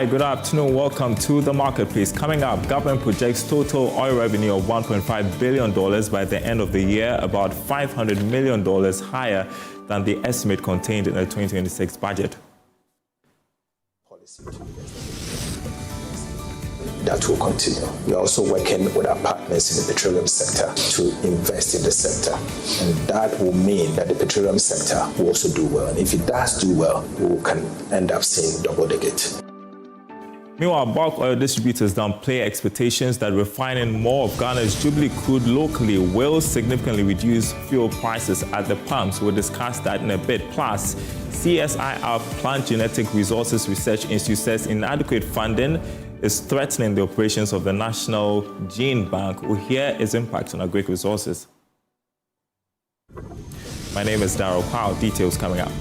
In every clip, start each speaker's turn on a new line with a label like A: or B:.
A: Hi, good afternoon. Welcome to the marketplace. Coming up, government projects total oil revenue of $1.5 billion by the end of the year, about $500 million higher than the estimate contained in the 2026 budget.
B: That will continue. We are also working with our partners in the petroleum sector to invest in the sector. And that will mean that the petroleum sector will also do well. And if it does do well, we can end up seeing double digit.
A: Meanwhile, bulk oil distributors downplay expectations that refining more of Ghana's Jubilee crude locally will significantly reduce fuel prices at the pumps. We'll discuss that in a bit. Plus, CSIR Plant Genetic Resources Research Institute says inadequate funding is threatening the operations of the National Gene Bank. We'll hear its impact on our Greek resources. My name is Daryl. Kwawu. Details coming up.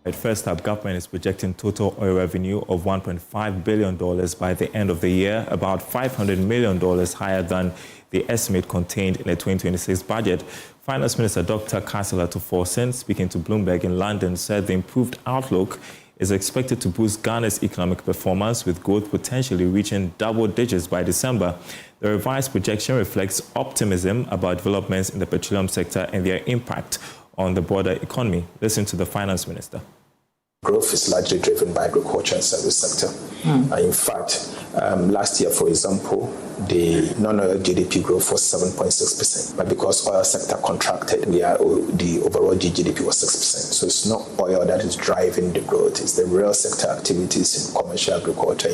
A: At first up, government is projecting total oil revenue of $1.5 billion by the end of the year, about $500 million higher than the estimate contained in the 2026 budget. Finance Minister Dr. Akufo-Addo, speaking to Bloomberg in London, said the improved outlook is expected to boost Ghana's economic performance, with growth potentially reaching double digits by December. The revised projection reflects optimism about developments in the petroleum sector and their impact on the broader economy. Listen to the Finance Minister.
B: Growth is largely driven by agriculture and service sector. In fact, last year, for example, the non-oil GDP growth was 7.6%. But because oil sector contracted, the overall GDP was 6%. So it's not oil that is driving the growth. It's the real sector activities in commercial agriculture,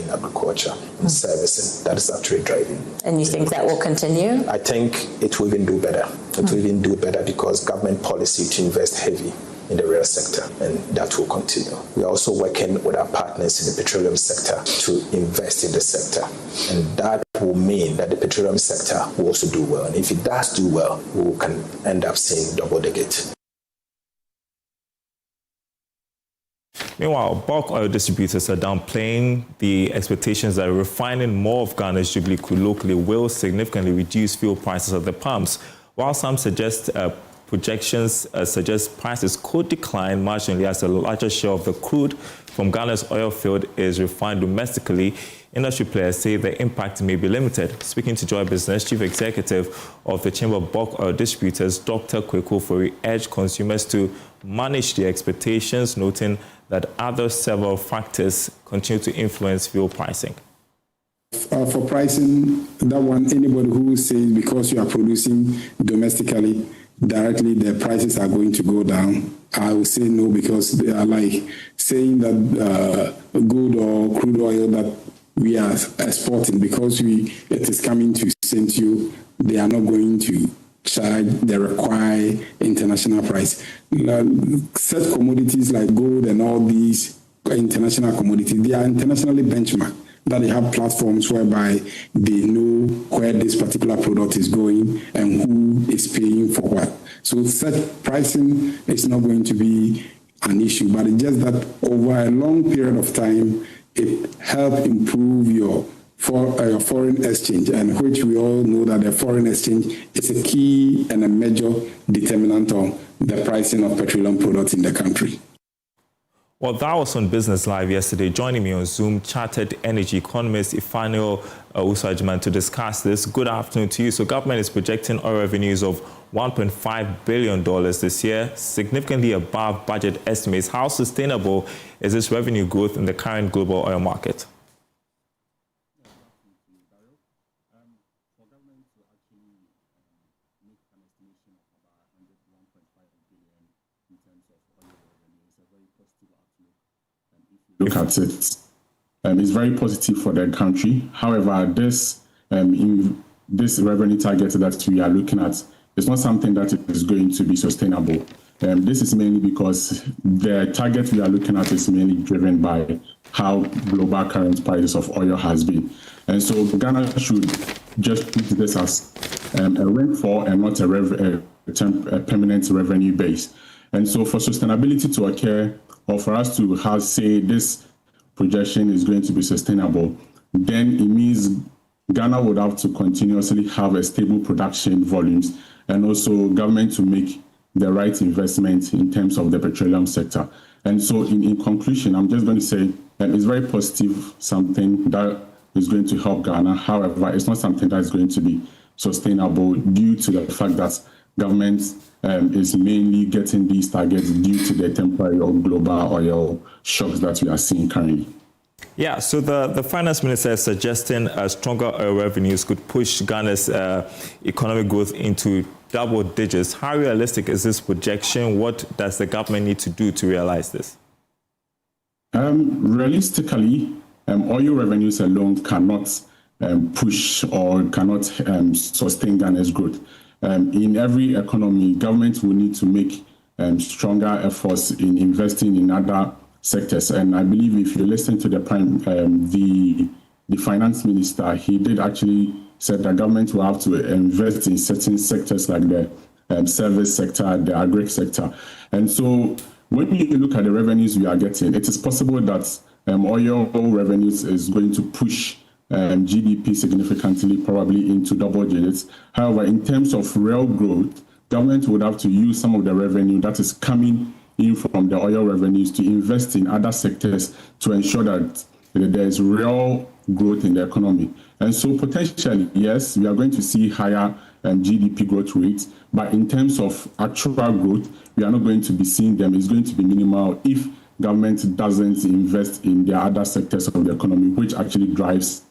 B: in servicing that is actually driving.
C: And you think that will continue?
B: I think it will even do better. It will even do better because government policy to invest heavy in the real sector, and that will continue. We are also working with our partners in the petroleum sector to invest in the sector, and that will mean that the petroleum sector will also do well. And if it does do well, we can end up seeing double digit.
A: Meanwhile, bulk oil distributors are downplaying the expectations that refining more of Ghana's Jubilee crude locally will significantly reduce fuel prices at the pumps, while some projections suggest prices could decline marginally as a larger share of the crude from Ghana's oil field is refined domestically. Industry players say the impact may be limited. Speaking to Joy Business, Chief Executive of the Chamber of Bulk Oil Distributors, Dr. Kwawu, urged consumers to manage their expectations, noting that other several factors continue to influence fuel pricing.
D: For pricing, that one, anybody who says because you are producing domestically, directly the prices are going to go down, I would say no, because they are like saying that good or crude oil that we are exporting, because it is coming to send you, they are not going to charge the required international price. Such commodities like gold and all these international commodities, they are internationally benchmarked, that they have platforms whereby they know where this particular product is going and who is paying for what. So such pricing is not going to be an issue, but it's just that over a long period of time, it helps improve your foreign exchange, and which we all know that the foreign exchange is a key and a major determinant on the pricing of petroleum products in the country.
A: Well, that was on Business Live yesterday. Joining me on Zoom, chartered energy economist Ifeanyi Osu to discuss this. Good afternoon to you. So government is projecting oil revenues of $1.5 billion this year, significantly above budget estimates. How sustainable is this revenue growth in the current global oil market?
E: Look at it, it's very positive for the country. However, this revenue target that we are looking at is not something that is going to be sustainable. This is mainly because the target we are looking at is mainly driven by how global current prices of oil has been. And so Ghana should just treat this as a rainfall and not a permanent revenue base. And so for sustainability to occur, or for us to have, say, this projection is going to be sustainable, then it means Ghana would have to continuously have a stable production volumes and also government to make the right investment in terms of the petroleum sector. And so in conclusion, I'm just going to say it's very positive, something that is going to help Ghana. However, it's not something that is going to be sustainable due to the fact that government is mainly getting these targets due to the temporary or global oil shocks that we are seeing currently.
A: Yeah, so the finance minister is suggesting stronger oil revenues could push Ghana's economic growth into double digits. How realistic is this projection? What does the government need to do to realize this?
E: Realistically, oil revenues alone cannot push or cannot sustain Ghana's growth. In every economy, government will need to make stronger efforts in investing in other sectors. And I believe if you listen to the finance minister, he did actually said that government will have to invest in certain sectors like the service sector, the agri sector. And so when you look at the revenues we are getting, it is possible that oil revenues is going to push GDP significantly, probably into double digits. However, in terms of real growth, government would have to use some of the revenue that is coming in from the oil revenues to invest in other sectors to ensure that there is real growth in the economy. And so potentially, yes, we are going to see higher GDP growth rates, but in terms of actual growth, we are not going to be seeing them. It's going to be minimal if government doesn't invest in the other sectors of the economy, which actually drives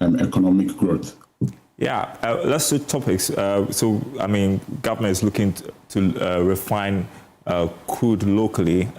E: economic growth.
A: Yeah, let's switch topics. Government is looking to refine crude locally.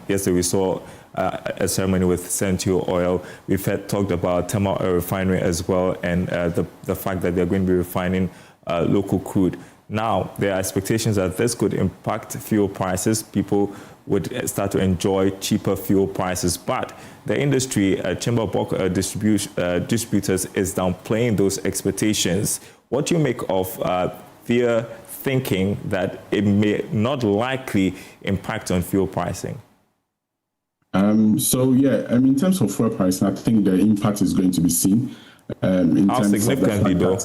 A: Yesterday we saw a ceremony with Central Oil. We've talked about Tema Oil Refinery as well, and the fact that they're going to be refining local crude. Now, there are expectations that this could impact fuel prices. People would start to enjoy cheaper fuel prices. But the industry, Chamber of Bulk Distributors, is downplaying those expectations. What do you make of their thinking that it may not likely impact on fuel pricing?
E: In terms of fuel pricing, I think the impact is going to be seen.
A: How significantly, though?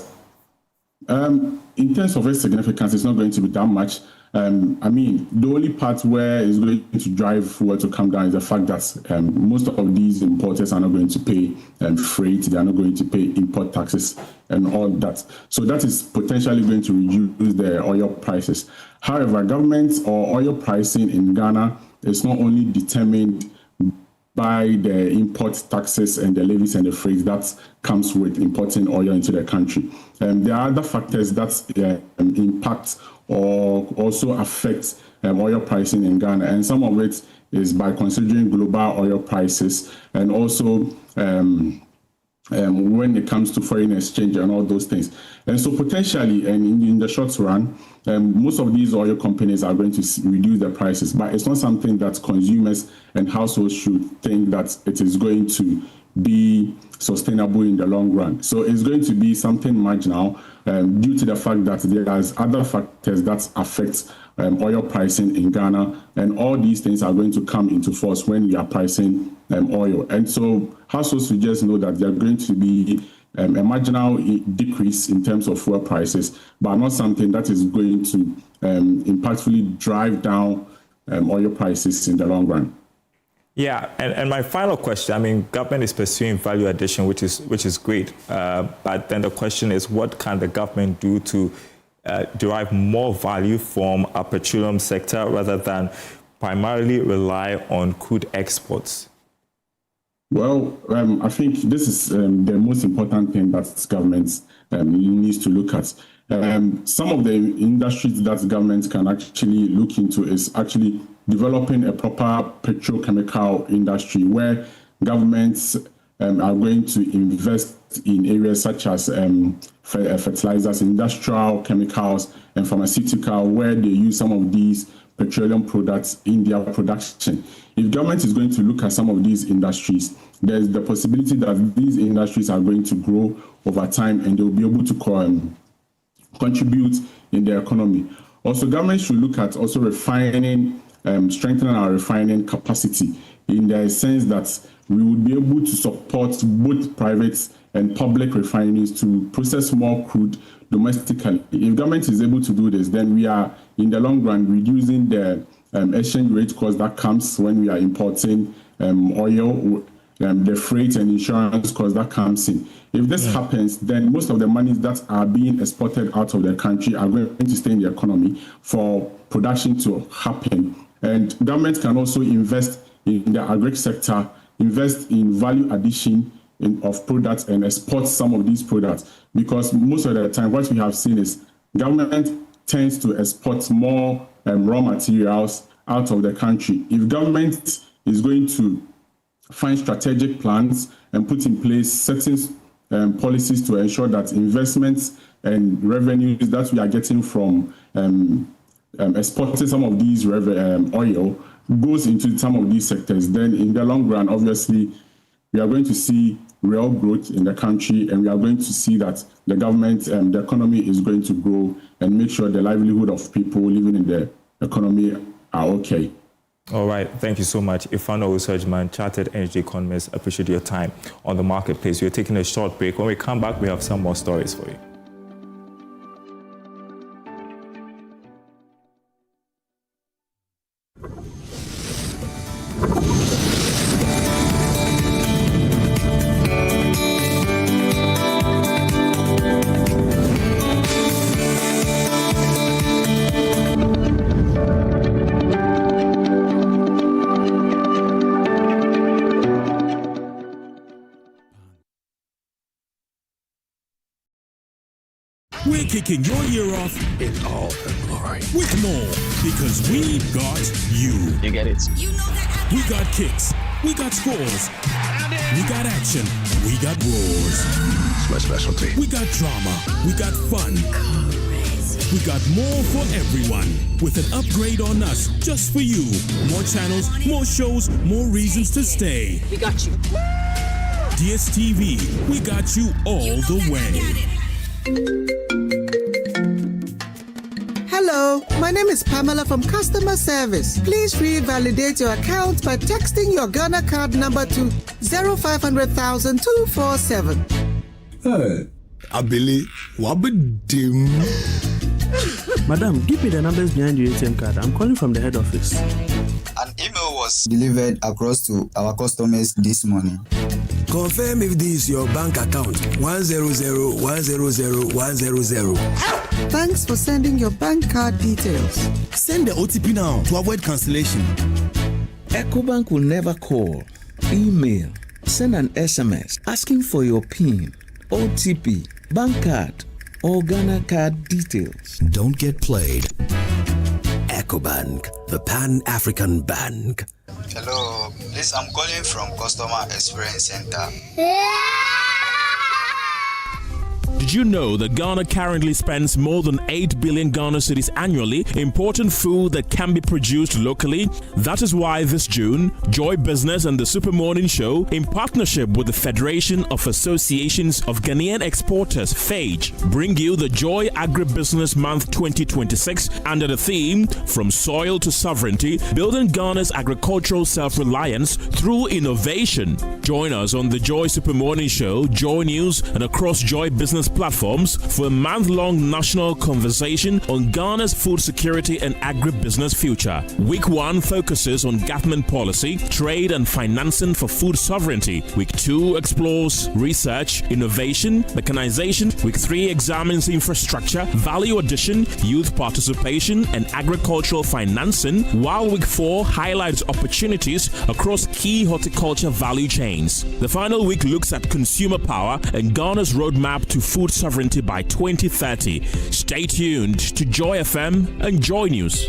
E: In terms of its significance, it's not going to be that much. The only part where it's going to drive fuel to come down is the fact that most of these importers are not going to pay freight, they are not going to pay import taxes and all that. So that is potentially going to reduce the oil prices. However, government or oil pricing in Ghana is not only determined by the import taxes and the levies and the freight that comes with importing oil into the country. There are other factors that impact or also affect oil pricing in Ghana, and some of it is by considering global oil prices and also when it comes to foreign exchange and all those things. And so potentially, and in the short run, most of these oil companies are going to reduce their prices, but it's not something that consumers and households should think that it is going to be sustainable in the long run. So it's going to be something marginal due to the fact that there are other factors that affect oil pricing in Ghana, and all these things are going to come into force when we are pricing oil. And so households should just know that there are going to be a marginal decrease in terms of fuel prices, but not something that is going to impactfully drive down oil prices in the long run.
A: Yeah, and my final question, I mean, government is pursuing value addition, which is great. But then the question is, what can the government do to derive more value from our petroleum sector rather than primarily rely on crude exports?
E: Well, I think this is the most important thing that government needs to look at. Some of the industries that government can actually look into is actually developing a proper petrochemical industry where governments are going to invest in areas such as fertilizers, industrial chemicals, and pharmaceutical, where they use some of these petroleum products in their production. If government is going to look at some of these industries, there's the possibility that these industries are going to grow over time and they'll be able to contribute in the economy. Also, government should look at also refining, strengthening our refining capacity in the sense that we would be able to support both private and public refineries to process more crude domestically. If government is able to do this, then we are, in the long run, reducing the exchange rate cost that comes when we are importing oil, the freight and insurance cost that comes in. If this happens, then most of the monies that are being exported out of the country are going to stay in the economy for production to happen. And government can also invest in the agri sector, invest in value addition of products and export some of these products. Because most of the time, what we have seen is government tends to export more raw materials out of the country. If government is going to find strategic plans and put in place certain policies to ensure that investments and revenues that we are getting from exporting some of these oil goes into some of these sectors, then in the long run, obviously, we are going to see real growth in the country, and we are going to see that the government and the economy is going to grow and make sure the livelihood of people living in the economy are okay.
A: All right. Thank you so much. Ifano Osajman, Chartered Energy Economist. Appreciate your time on the marketplace. We're taking a short break. When we come back, we have some more stories for you.
F: We're kicking your year off in all her glory with more because we got you.
G: You get it?
F: You know that. We got kicks. We got scores. We got action. We got roars.
G: It's my specialty.
F: We got drama. We got fun. We got more for everyone with an upgrade on us just for you. More channels, more shows, more reasons to stay.
H: We got you.
F: DSTV, we got you all the way.
I: Hello, my name is Pamela from Customer Service. Please revalidate your account by texting your Ghana card number to 0500,000 247.
J: Hey, Abili, wabedim.
K: Madam, give me the numbers behind your ATM card. I'm calling from the head office.
L: An email was delivered across to our customers this morning.
J: Confirm if this is your bank account. 100,100,100.
I: Thanks for sending your bank card details.
J: Send the OTP now to avoid cancellation.
M: EcoBank will never call, email, send an SMS asking for your PIN, OTP, bank card, or Ghana card details.
J: Don't get played. EcoBank, the Pan-African Bank.
L: Hello, please, I'm calling from Customer Experience Center.
F: Did you know that Ghana currently spends more than 8 billion Ghana cedis annually importing food that can be produced locally? That is why this June, Joy Business and the Super Morning Show, in partnership with the Federation of Associations of Ghanaian Exporters, FAGE, bring you the Joy Agribusiness Month 2026 under the theme From Soil to Sovereignty, Building Ghana's Agricultural Self-Reliance Through Innovation. Join us on the Joy Super Morning Show, Joy News, and across Joy Business platforms for a month-long national conversation on Ghana's food security and agribusiness future. Week 1 focuses on government policy, trade and financing for food sovereignty. Week 2 explores research, innovation, mechanization. Week 3 examines infrastructure, value addition, youth participation and agricultural financing, while Week 4 highlights opportunities across key horticulture value chains. The final week looks at consumer power and Ghana's roadmap to food sovereignty by 2030. Stay tuned to Joy FM and Joy News.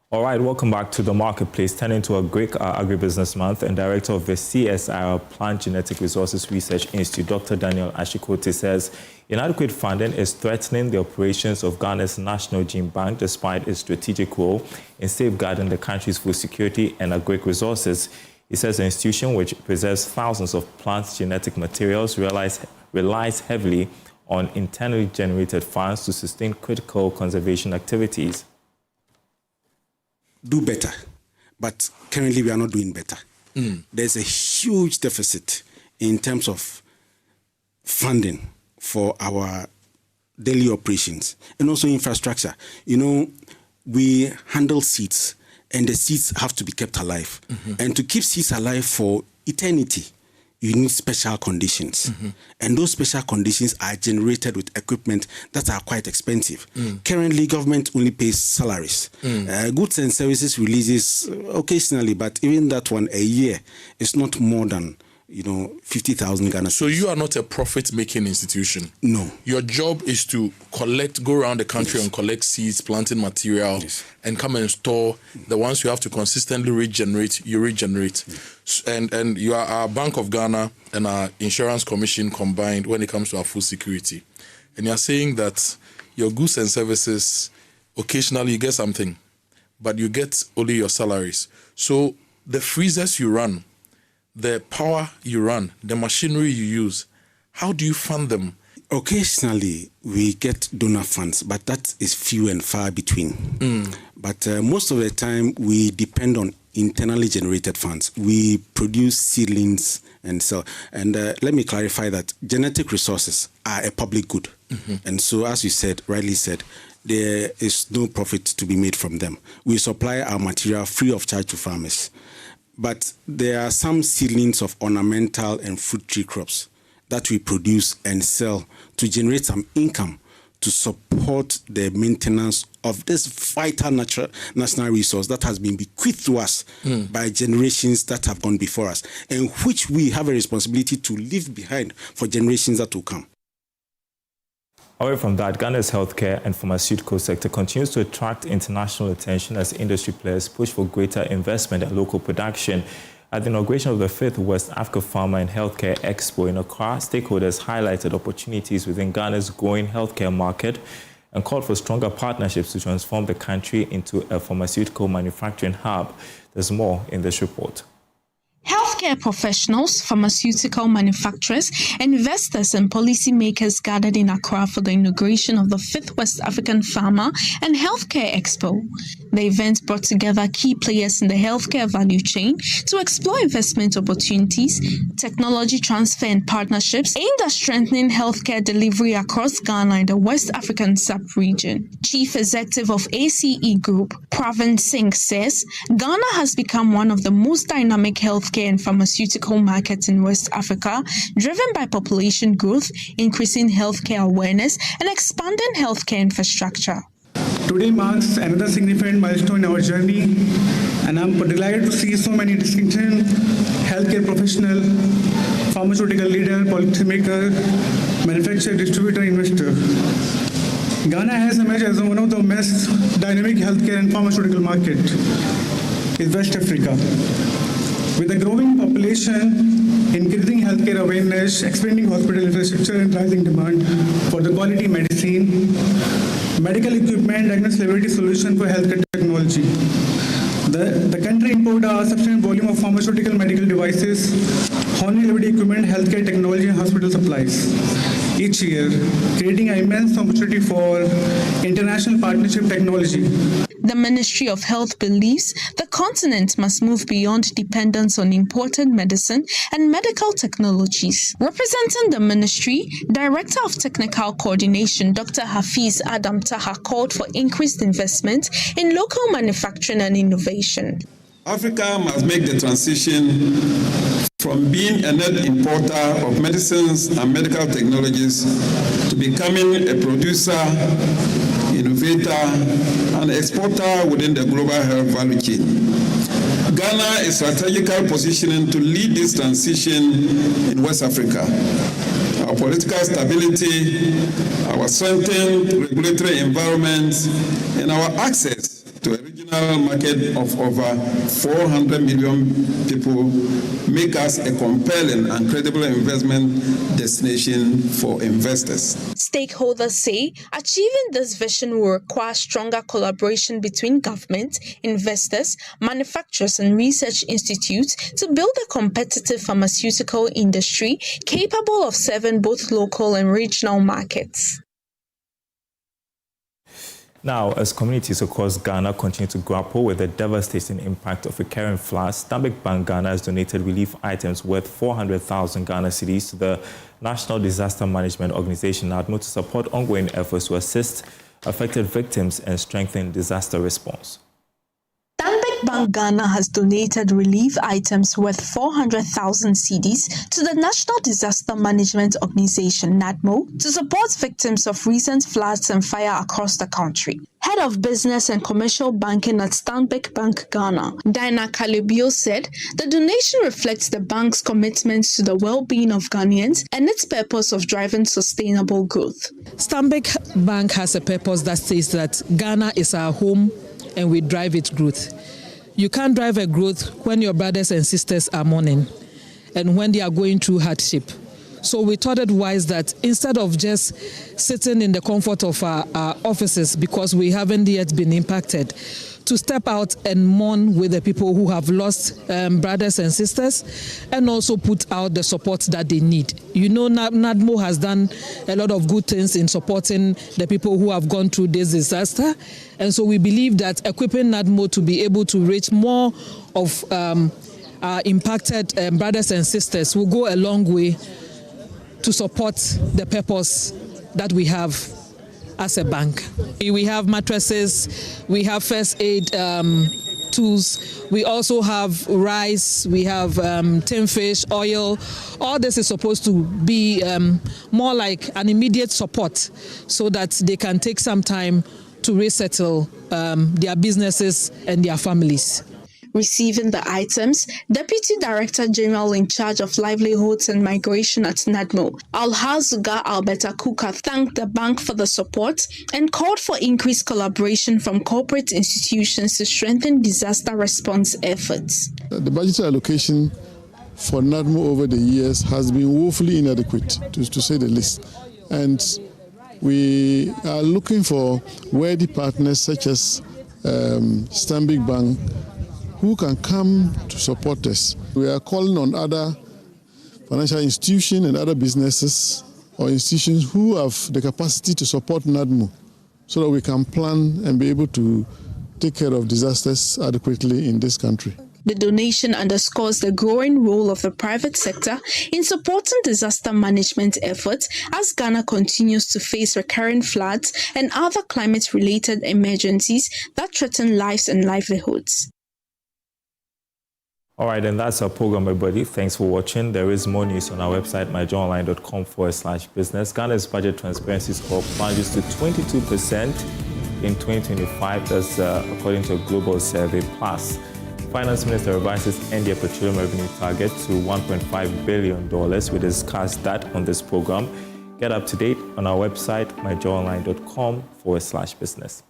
A: All right, welcome back to the Marketplace. Turning to a great Agribusiness Month, and Director of the CSIR Plant Genetic Resources Research Institute, Dr. Daniel Ashikote, says inadequate funding is threatening the operations of Ghana's National Gene Bank despite its strategic role in safeguarding the country's food security and agric resources. He says the institution, which preserves thousands of plant genetic materials, relies heavily on internally generated funds to sustain critical conservation activities.
G: Do better, but currently we are not doing better. There's a huge deficit in terms of funding for our daily operations and also infrastructure. You know, we handle seeds and the seeds have to be kept alive. And to keep seeds alive for eternity, you need special conditions. And those special conditions are generated with equipment that are quite expensive. Currently, government only pays salaries. Goods and services releases occasionally, but even that one a year is not more than 50,000 Ghana.
H: So you are not a profit-making institution?
G: No.
H: Your job is to go around the country and collect seeds, planting material, and come and store the ones you have to consistently regenerate, you regenerate. And you are our Bank of Ghana and our Insurance Commission combined when it comes to our food security. And you are saying that your goods and services, occasionally you get something, but you get only your salaries. So the freezers you run, the power you run, the machinery you use, how do you fund them?
G: Occasionally, we get donor funds, but that is few and far between. But most of the time, we depend on internally generated funds. We produce seedlings and so. And let me clarify that genetic resources are a public good. And so, as you said, rightly said, there is no profit to be made from them. We supply our material free of charge to farmers. But there are some seedlings of ornamental and fruit tree crops that we produce and sell to generate some income to support the maintenance of this vital national resource that has been bequeathed to us by generations that have gone before us, and which we have a responsibility to leave behind for generations that will come.
A: Away from that, Ghana's healthcare and pharmaceutical sector continues to attract international attention as industry players push for greater investment and local production. At the inauguration of the 5th West Africa Pharma and Healthcare Expo in Accra, stakeholders highlighted opportunities within Ghana's growing healthcare market and called for stronger partnerships to transform the country into a pharmaceutical manufacturing hub. There's more in this report.
N: Healthcare professionals, pharmaceutical manufacturers, investors and policymakers gathered in Accra for the inauguration of the 5th West African Pharma and Healthcare Expo. The event brought together key players in the healthcare value chain to explore investment opportunities, technology transfer and partnerships aimed at strengthening healthcare delivery across Ghana and the West African sub-region. Chief Executive of ACE Group, Pravin Singh, says Ghana has become one of the most dynamic healthcare and pharmaceutical markets in West Africa, driven by population growth, increasing healthcare awareness, and expanding healthcare infrastructure.
O: Today marks another significant milestone in our journey, and I'm delighted to see so many distinguished healthcare professional, pharmaceutical leader, policymaker, manufacturer, distributor, investor. Ghana has emerged as one of the most dynamic healthcare and pharmaceutical market in West Africa. With a growing population, increasing healthcare awareness, expanding hospital infrastructure, and rising demand for the quality medicine, medical equipment, diagnostic laboratory solution for healthcare technology. The country imported a substantial volume of pharmaceutical medical devices, hospital laboratory equipment, healthcare technology, and hospital supplies each year, creating an immense opportunity for international partnership technology.
N: The Ministry of Health believes the continent must move beyond dependence on imported medicine and medical technologies. Representing the ministry, Director of Technical Coordination, Dr. Hafiz Adam Taha, called for increased investment in local manufacturing and innovation.
P: Africa must make the transition from being a net importer of medicines and medical technologies to becoming a producer, innovator, and exporter within the global health value chain. Ghana is strategically positioning to lead this transition in West Africa. Our political stability, our strengthened regulatory environment, and our access to a regional market of over 400 million people make us a compelling and credible investment destination for investors.
N: Stakeholders say achieving this vision will require stronger collaboration between government, investors, manufacturers, and research institutes to build a competitive pharmaceutical industry capable of serving both local and regional markets.
A: Now, as communities across Ghana continue to grapple with the devastating impact of recurring floods, Stanbic Bank Ghana has donated relief items worth 400,000 Ghana cedis to the National Disaster Management Organization, NADMO, to support ongoing efforts to assist affected victims and strengthen disaster response.
N: Stanbic Bank Ghana has donated relief items worth 400,000 cedis to the National Disaster Management Organization, NADMO, to support victims of recent floods and fire across the country. Head of Business and Commercial Banking at Stanbic Bank Ghana, Dinah Kalibio, said the donation reflects the bank's commitment to the well-being of Ghanaians and its purpose of driving sustainable growth.
Q: Stanbic Bank has a purpose that says that Ghana is our home and we drive its growth. You can't drive a growth when your brothers and sisters are mourning and when they are going through hardship. So we thought it wise that instead of just sitting in the comfort of our offices because we haven't yet been impacted, to step out and mourn with the people who have lost brothers and sisters, and also put out the support that they need. You know, NADMO has done a lot of good things in supporting the people who have gone through this disaster, and so we believe that equipping NADMO to be able to reach more of our impacted brothers and sisters will go a long way to support the purpose that we have as a bank. We have mattresses, we have first aid tools, we also have rice, we have tin fish, oil. All this is supposed to be more like an immediate support so that they can take some time to resettle their businesses and their families.
N: Receiving the items, Deputy Director General in charge of Livelihoods and Migration at NADMO, Alhazuga Alberta Kuka, thanked the bank for the support and called for increased collaboration from corporate institutions to strengthen disaster response efforts.
R: The budgetary allocation for NADMO over the years has been woefully inadequate, to say the least. And we are looking for worthy partners such as Stanbic Bank, who can come to support us. We are calling on other financial institutions and other businesses or institutions who have the capacity to support NADMO so that we can plan and be able to take care of disasters adequately in this country.
N: The donation underscores the growing role of the private sector in supporting disaster management efforts as Ghana continues to face recurrent floods and other climate-related emergencies that threaten lives and livelihoods.
A: All right, and that's our program, everybody. Thanks for watching. There is more news on our website, myjoyonline.com/business. Ghana's budget transparency score plunges to 22% in 2025. That's according to a global survey. Plus, Finance Minister revises India petroleum revenue target to $1.5 billion. We discussed that on this program. Get up to date on our website, myjoyonline.com/business.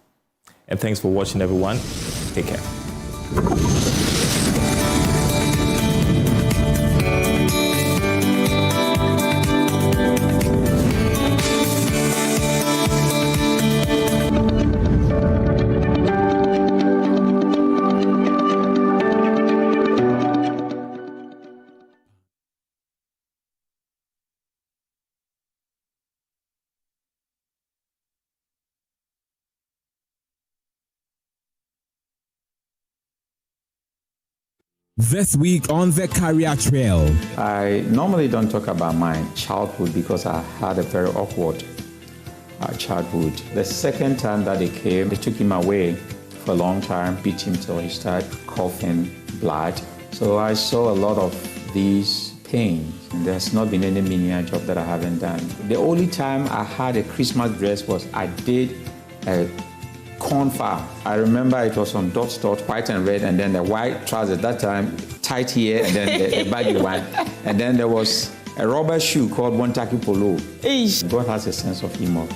A: And thanks for watching, everyone. Take care.
S: This week on the Career Trail.
T: I normally don't talk about my childhood because I had a very awkward childhood. The second time that they came, they took him away for a long time, beat him till he started coughing blood. So I saw a lot of these pains. There's not been any menial job that I haven't done. The only time I had a Christmas dress was I did a corn farm. I remember it was on dot, white and red, and then the white trousers that time, tight here, and then the baggy one. And then there was a rubber shoe called Montaki Polo. God has a sense of humor.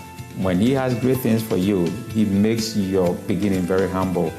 T: When he has great things for you, he makes your beginning very humble.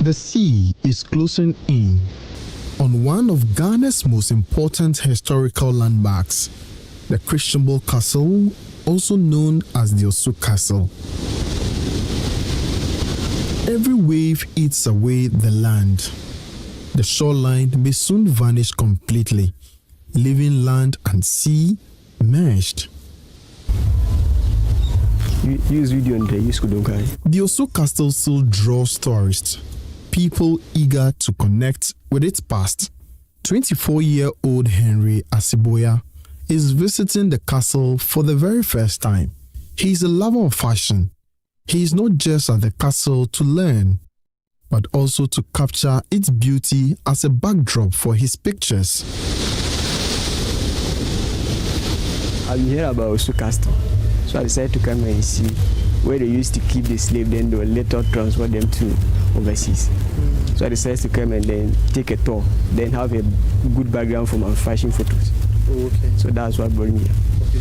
U: The sea is closing in on one of Ghana's most important historical landmarks, the Christian Castle, also known as the Osu Castle. Every wave eats away the land. The shoreline may soon vanish completely, leaving land and sea merged. The Osu Castle still draws tourists, people eager to connect with its past. 24-year-old Henry Asiboya is visiting the castle for the very first time. He is a lover of fashion. He is not just at the castle to learn, but also to capture its beauty as a backdrop for his pictures.
C: I'm here about Osu Castle, so I decided to come and see where they used to keep the slaves, then they will later transport them to overseas. So I decided to come and then take a tour, then have a good background for my fashion photos. Okay. So that's what brought me here. Okay.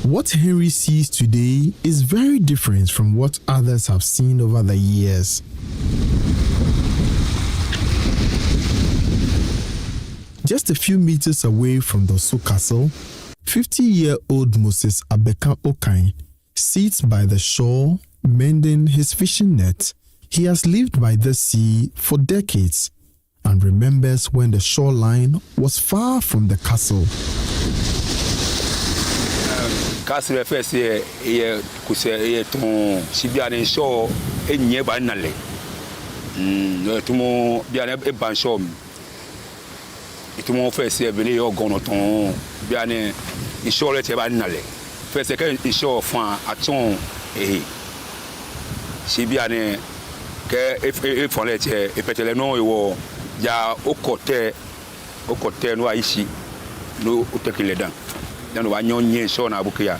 U: What Henry sees today is very different from what others have seen over the years. Just a few meters away from the Osu Castle, 50-year-old Moses Abeka Okan sits by the shore mending his fishing net. He has lived by the sea for decades and remembers when the shoreline was far from the castle.
V: Castle first year kuse ton sibiane shore enye ba nale tumo biane e ban shore tumo first year bele yo gono ton biane shore te ba nale first que shore fan aton sibiane ke e fon le te e petele no yo ya okote no aishi no utekile dan. Then we are young, so na bukia.